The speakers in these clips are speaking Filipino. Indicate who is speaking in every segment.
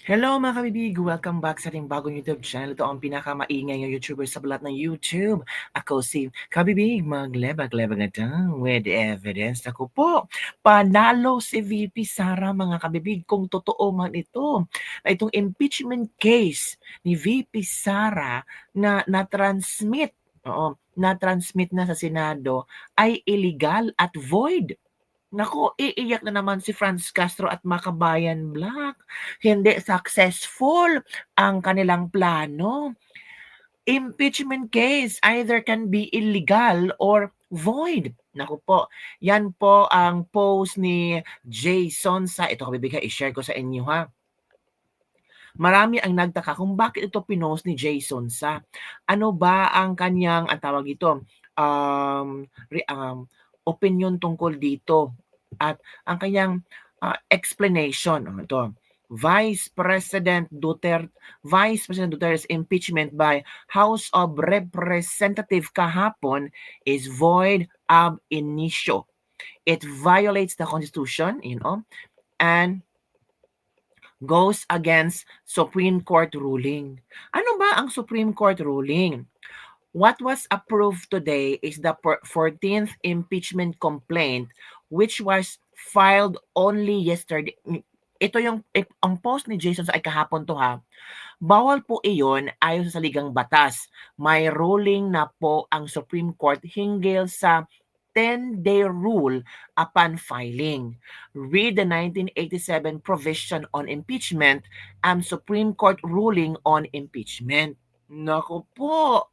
Speaker 1: Hello mga kabibig! Welcome back sa ating bagong YouTube channel. Ito ang pinakamaingay ng YouTuber sa balat ng YouTube. Ako si Kabibig, maglebag-lebag na daw with evidence. Ako po, panalo si VP Sara mga kabibig kung totoo man ito. Na itong impeachment case ni VP Sara na na-transmit, na-transmit na sa Senado ay illegal at void. Naku, iiyak na naman si Franz Castro at Makabayan Black. Hindi successful ang kanilang plano. Impeachment case either can be illegal or void. Naku po, yan po ang post ni Jason sa, ito kabibigay, i-share ko sa inyo ha. Marami ang nagtaka kung bakit ito pinost ni Jason sa. Ano ba ang kanyang, ang tawag ito, opinion tungkol dito at ang kanyang explanation. Ito, Vice President Duterte's impeachment by House of Representative kahapon is void ab initio. It violates the Constitution, and goes against Supreme Court ruling. Ano ba ang Supreme Court ruling? What was approved today is the 14th impeachment complaint which was filed only yesterday. Ito yung ang post ni Jason ay kahapon to ha. Bawal po iyon ayon sa saligang batas. May ruling na po ang Supreme Court hinggil sa 10-day rule upon filing. Read the 1987 provision on impeachment and Supreme Court ruling on impeachment. Nako po,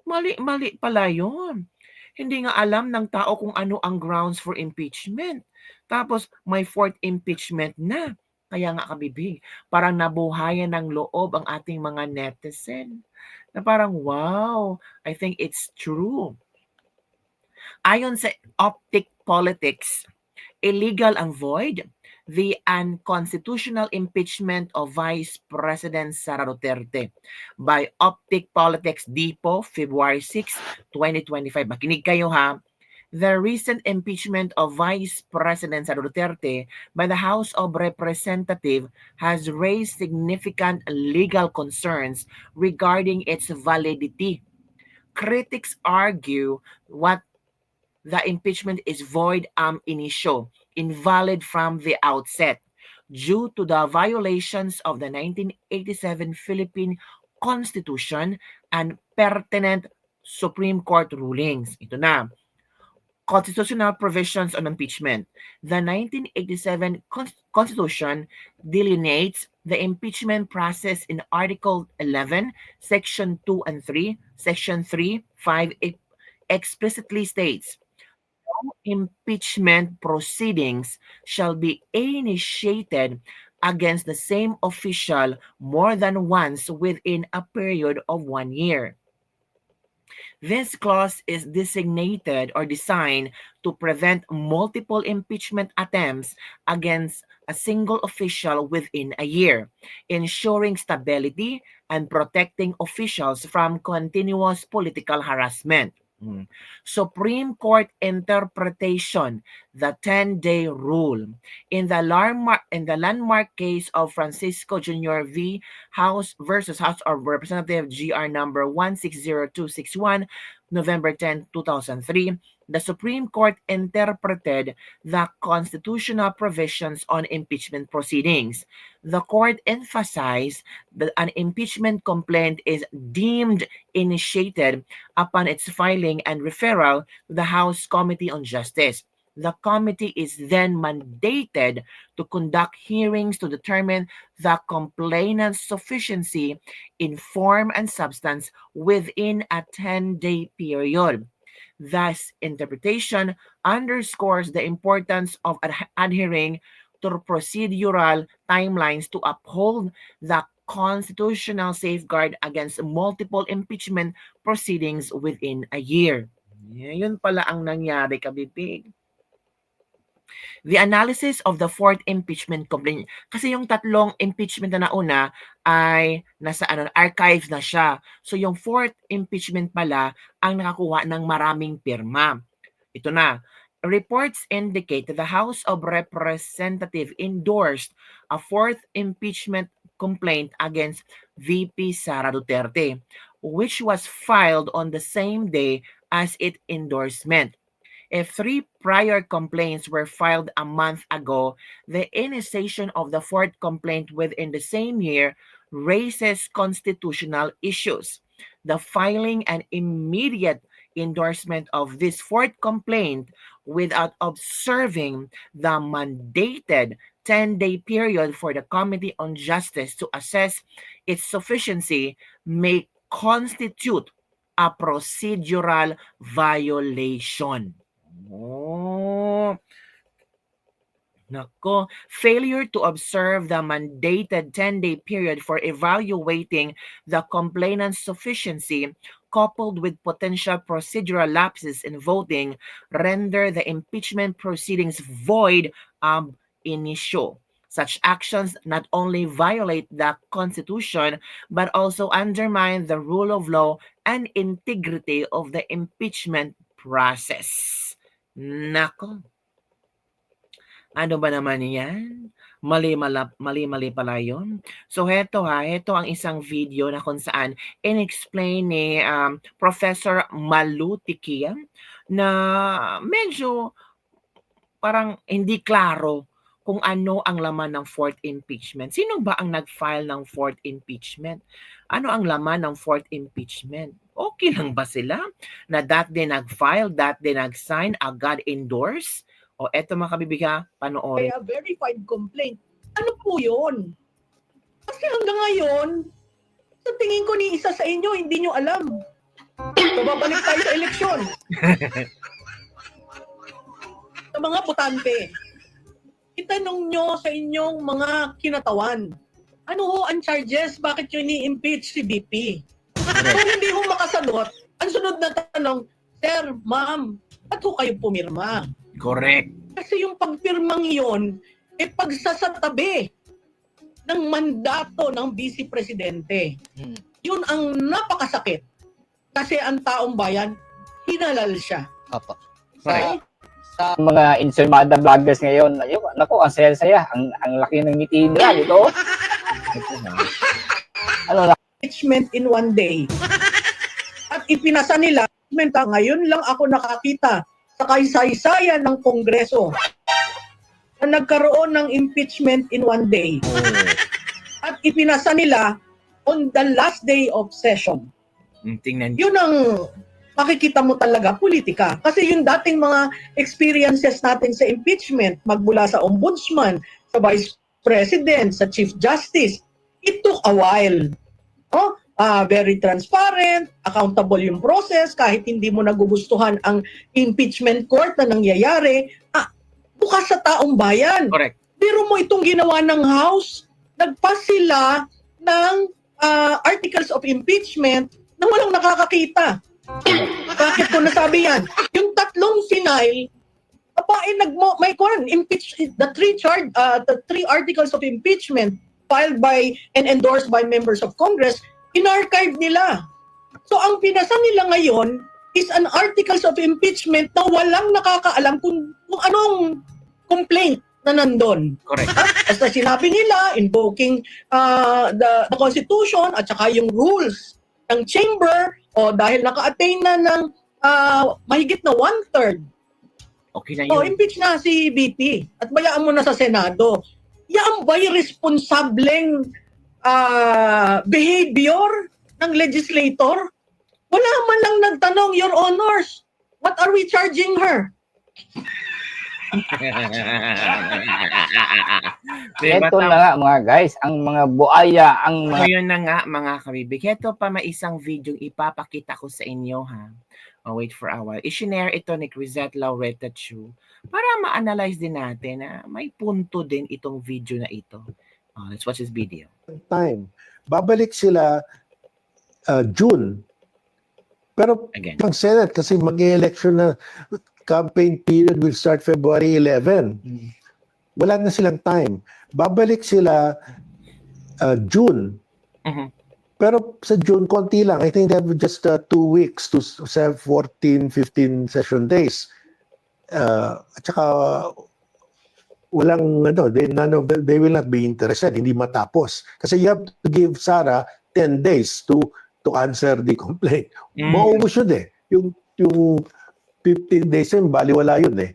Speaker 1: mali-mali pala yun. Hindi nga alam ng tao kung ano ang grounds for impeachment. Tapos may fourth impeachment na. Kaya nga kabibig, parang nabuhayan ng loob ang ating mga netizen. Na parang, wow, I think it's true. Ayon sa Optic Politics, illegal and void the unconstitutional impeachment of Vice President Sara Duterte by Optic Politics Depot, February 6, 2025. Makinig kayo ha. The recent impeachment of Vice President Sara Duterte by the House of Representatives has raised significant legal concerns regarding its validity. Critics argue what the impeachment is void am initio, invalid from the outset, due to the violations of the 1987 Philippine Constitution and pertinent Supreme Court rulings. Ito na. Constitutional provisions on impeachment. The 1987 Constitution delineates the impeachment process in Article 11, Section 2 and 3, Section 3, 5 explicitly states impeachment proceedings shall be initiated against the same official more than once within a period of 1 year. This clause is designated or designed to prevent multiple impeachment attempts against a single official within a year, ensuring stability and protecting officials from continuous political harassment. Supreme Court interpretation, the 10-day rule. In the landmark case of Francisco Jr. v. House versus House of Representatives GR number 160261, November 10, 2003, the Supreme Court interpreted the constitutional provisions on impeachment proceedings. The court emphasized that an impeachment complaint is deemed initiated upon its filing and referral to the House Committee on Justice. The committee is then mandated to conduct hearings to determine the complainant's sufficiency in form and substance within a 10-day period. Thus, interpretation underscores the importance of adhering to procedural timelines to uphold the constitutional safeguard against multiple impeachment proceedings within a year. Yun pala ang nangyari, kabibig. The analysis of the fourth impeachment complaint. Kasi yung tatlong impeachment na nauna ay nasa archives na siya. So yung fourth impeachment pala ang nakakuha ng maraming pirma. Ito na. Reports indicate that the House of Representatives endorsed a fourth impeachment complaint against VP Sara Duterte, which was filed on the same day as its endorsement. If 3 prior complaints were filed a month ago, the initiation of the 4th complaint within the same year raises constitutional issues. The filing and immediate endorsement of this 4th complaint without observing the mandated 10-day period for the Committee on Justice to assess its sufficiency may constitute a procedural violation. Oh, nako. Failure to observe the mandated 10-day period for evaluating the complainant's sufficiency, coupled with potential procedural lapses in voting, render the impeachment proceedings void ab initio. Such actions not only violate the Constitution but also undermine the rule of law and integrity of the impeachment process. Nako, ano ba naman yan? Mali pala yun. So heto ang isang video na kung saan in-explain ni Professor Malutikia na medyo parang hindi klaro kung ano ang laman ng 4th impeachment. Sino ba ang nag-file ng 4th impeachment? Ano ang laman ng 4th impeachment? Okay lang ba sila na that day nag-file, that day nag-sign, agad endorse? O eto mga kabibiga, panoorin.
Speaker 2: Kaya verified complaint. Ano po yun? Kasi hanggang ngayon, sa tingin ko ni isa sa inyo, hindi nyo alam. So, babalik tayo sa eleksyon. Sa mga botante, itanong nyo sa inyong mga kinatawan, ano ho ang charges? Bakit yun ni-impeach si BP? Kung hindi ho makasagot, ang sunod na tanong, Sir, Ma'am, ba't ho kayo pumirma?
Speaker 1: Correct.
Speaker 2: Kasi yung pagpirmang yun, pagsasatabi ng mandato ng Vice Presidente. Yun ang napakasakit. Kasi ang taong bayan, hinalal siya.
Speaker 3: Opo.
Speaker 1: Correct.
Speaker 3: Sa mga insulmada vloggers ngayon, ayun, naku, ang saya-saya. Ang laki ng ngiti nila dito. Ano na?
Speaker 2: Impeachment in one day. At ipinasa nila, ngayon lang ako nakakita sa kaysaysayan ng Kongreso na nagkaroon ng impeachment in one day. At ipinasa nila on the last day of session.
Speaker 1: Tingnan
Speaker 2: Yun ang makikita mo talaga, politika. Kasi yung dating mga experiences natin sa impeachment, magmula sa ombudsman, sa vice president, sa chief justice, it took a while. Oh, very transparent, accountable yung process, kahit hindi mo nagugustuhan ang impeachment court na nangyayari, bukas sa taong bayan.
Speaker 1: Correct.
Speaker 2: Pero mo itong ginawa ng House, nagpass sila ng articles of impeachment na walang nakakakita. Bakit ko nasabi yan? Yung tatlong final, impeach the three articles of impeachment filed by and endorsed by members of Congress, in-archive nila. So ang pinasa nila ngayon is an articles of impeachment na walang nakakaalam kung anong complaint na nandun.
Speaker 1: Correct.
Speaker 2: Basta sinabi nila, invoking the Constitution at saka yung rules ng chamber, o dahil naka-attain na ng mahigit na 1/3.
Speaker 1: Okay na
Speaker 2: O
Speaker 1: yun.
Speaker 2: impeach na si BP at bayaan mo na sa Senado. Yan ba'y responsableng behavior ng legislator? Wala man lang nagtanong, Your Honors, what are we charging her?
Speaker 1: Diba,
Speaker 3: Ito na nga mga guys, ang mga buaya, ang mga...
Speaker 1: So yun na nga mga kabibig. Ito pa may isang video ipapakita ko sa inyo ha. Oh, wait for a while. I-share ito ni Crisette Laureta Chu para ma-analyze din natin na may punto din itong video na ito. Let's watch this video.
Speaker 4: Time. Babalik sila June. Pero
Speaker 1: Again.
Speaker 4: ang Senate kasi mag-election na, campaign period will start February 11. Wala na silang time. Babalik sila June.
Speaker 1: Mhm.
Speaker 4: Pero sa June, konti lang. I think they have just 2 weeks to have 14, 15 session days. At saka walang they will not be interested, hindi matapos. Kasi you have to give Sara 10 days to answer the complaint. Maubos yun eh. Yung 15 days yun, baliwala yun eh.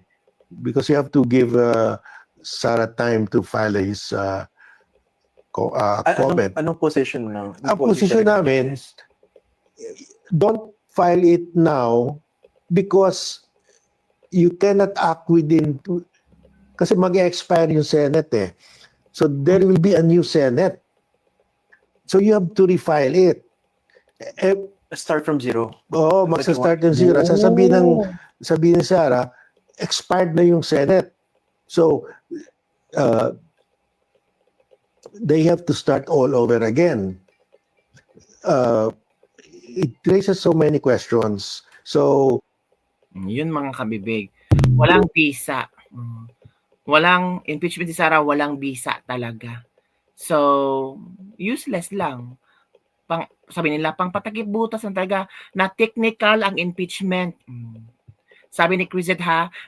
Speaker 4: Because you have to give Sara time to file his comment.
Speaker 5: Anong position ng
Speaker 4: Ang position namin, don't file it now because you cannot act within kasi mag-expire yung Senate eh. So there will be a new Senate. So you have to refile it.
Speaker 5: start from zero?
Speaker 4: Oo, magsa-start ng zero. Sabihin ni Sara, expired na yung Senate. So they have to start all over again. It raises so many questions. So
Speaker 1: Yun mga kabibig. Walang visa. Walang impeachment si Sara, walang visa talaga. So, useless lang. Sabi nila, pang patakip butas na talaga na technical ang impeachment. Sabi ni Crizet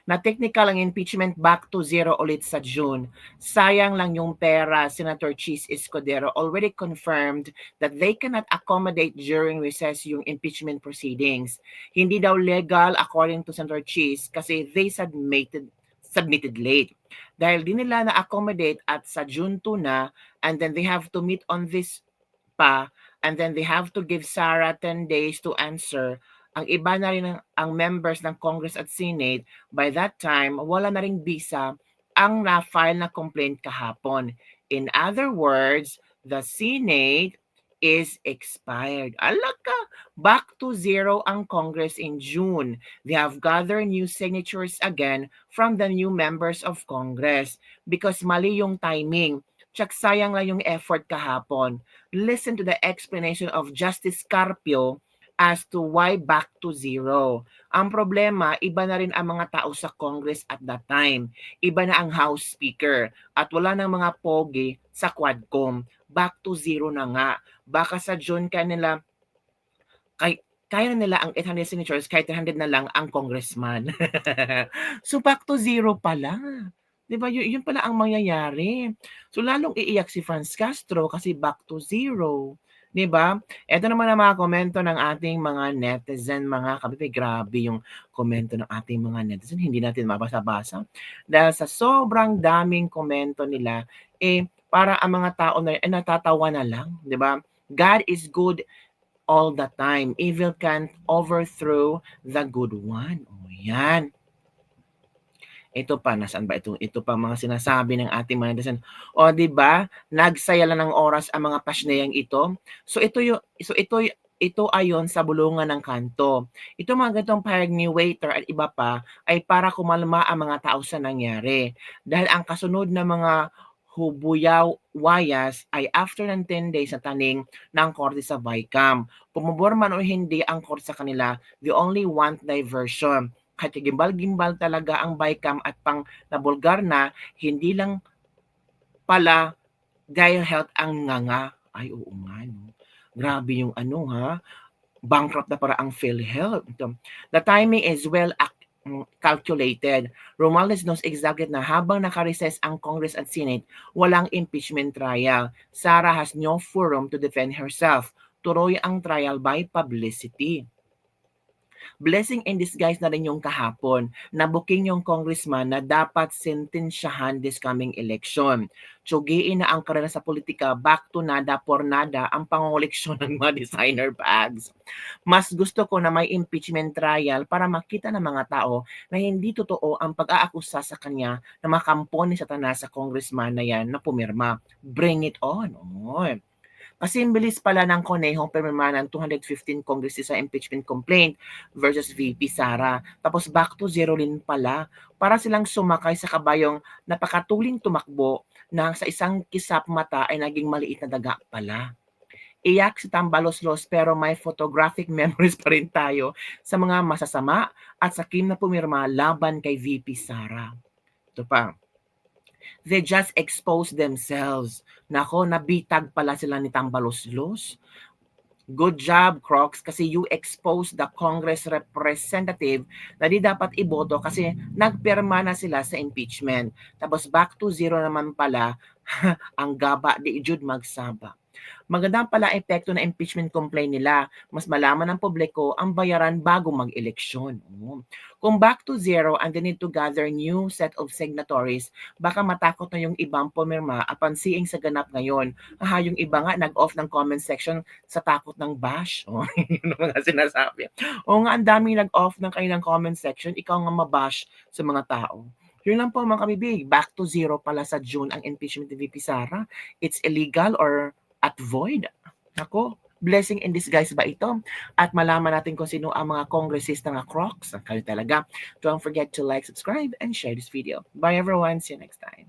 Speaker 1: na technical ang impeachment back to zero ulit sa June. Sayang lang yung pera. Senator Chis Escudero already confirmed that they cannot accommodate during recess yung impeachment proceedings. Hindi daw legal according to Senator Chis kasi they submitted late. Dahil di nila na-accommodate at sa June 2 na, and then they have to meet on this pa, and then they have to give Sara 10 days to answer. Ang iba na rin ang members ng Congress at Senate, by that time, wala na ring visa ang na-file na complaint kahapon. In other words, the Senate is expired. Alaka, back to zero ang Congress in June. They have gathered new signatures again from the new members of Congress because mali yung timing. Tsak sayang lang yung effort kahapon. Listen to the explanation of Justice Carpio as to why back to zero. Ang problema, iba na rin ang mga tao sa Congress at that time. Iba na ang House Speaker at wala nang mga pogi sa Quadcom. Back to zero na nga. Baka sa June kaya nila ang 800 signatures, kahit 300 na lang ang congressman. So back to zero pala. Diba? Yun pala ang mangyayari. So lalong iiyak si Franz Castro kasi back to zero. Diba? Ito naman ang mga komento ng ating mga netizen, mga kabibig. Grabe yung komento ng ating mga netizen. Hindi natin mabasa-basa. Dahil sa sobrang daming komento nila, para ang mga tao na natatawa na lang. Diba? God is good all the time. Evil can't overthrow the good one. O yan. Ito pa, nasaan ba ito? Ito pa mga sinasabi ng ating mga netizen. O, di ba? Nagsaya lang ng oras ang mga pasneyang ito. So ito ayon sa bulungan ng kanto. Ito mga ganitong pahayag ni waiter at iba pa ay para kumalma ang mga tao sa nangyari. Dahil ang kasunod na mga hubuyaw wayas ay after ng 10 days na taning ng korte sa Vicam. Pumubor man o hindi ang korte sa kanila, they only want diversion. Kahit gimbal-gimbal talaga ang Vicam at pang nabulgar na, hindi lang pala dahil health ang nganga. Ay, oo nga, no? Grabe yung bankrupt na para ang PhilHealth. The timing is well calculated. Romualdez knows exactly na habang naka-recess ang Congress at Senate, walang impeachment trial. Sara has no forum to defend herself. Tuloy ang trial by publicity. Blessing in disguise na rin yung kahapon na booking yung congressman na dapat sentensyahan this coming election. Tsugiin na ang karera sa politika, back to nada por nada ang pangunguleksyon ng mga designer bags. Mas gusto ko na may impeachment trial para makita ng mga tao na hindi totoo ang pag-aakusa sa kanya na makampo ni Satanas sa congressman na yan na pumirma. Bring it on. Oy. Kasi ang bilis pala ng konehong pirma ng 215 congressmen sa impeachment complaint versus VP Sara. Tapos back to zero rin pala para silang sumakay sa kabayong napakatuling tumakbo na sa isang kisap mata ay naging maliit na daga pala. Iyak si Tambaloslos pero may photographic memories pa rin tayo sa mga masasama at sakim na pumirma laban kay VP Sara. Ito pa. They just expose themselves. Nako, nabitag pala sila ni Tambaloslos. Good job, Crocs, kasi you exposed the Congress representative na di dapat iboto kasi nagpirma na sila sa impeachment. Tapos back to zero naman pala, ang gaba di jud magsaba. Maganda pala epekto na impeachment complaint nila. Mas malaman ng publiko ang bayaran bago mag-eleksyon. Kung back to zero and they need to gather new set of signatories, baka matakot na yung ibang pumirma upon seeing sa ganap ngayon. Yung iba nga nag-off ng comment section sa takot ng bash. Yun ang mga sinasabi. Nga, ang daming nag-off ng kanilang comment section, ikaw nga mabash sa mga tao. Yun lang po mga kabibig. Back to zero pala sa June ang impeachment ni VP Sara. It's illegal or at void. Ako, blessing in disguise ba ito? At malaman natin kung sino ang mga congressista ng Crocs. Kayo talaga. Don't forget to like, subscribe, and share this video. Bye everyone. See you next time.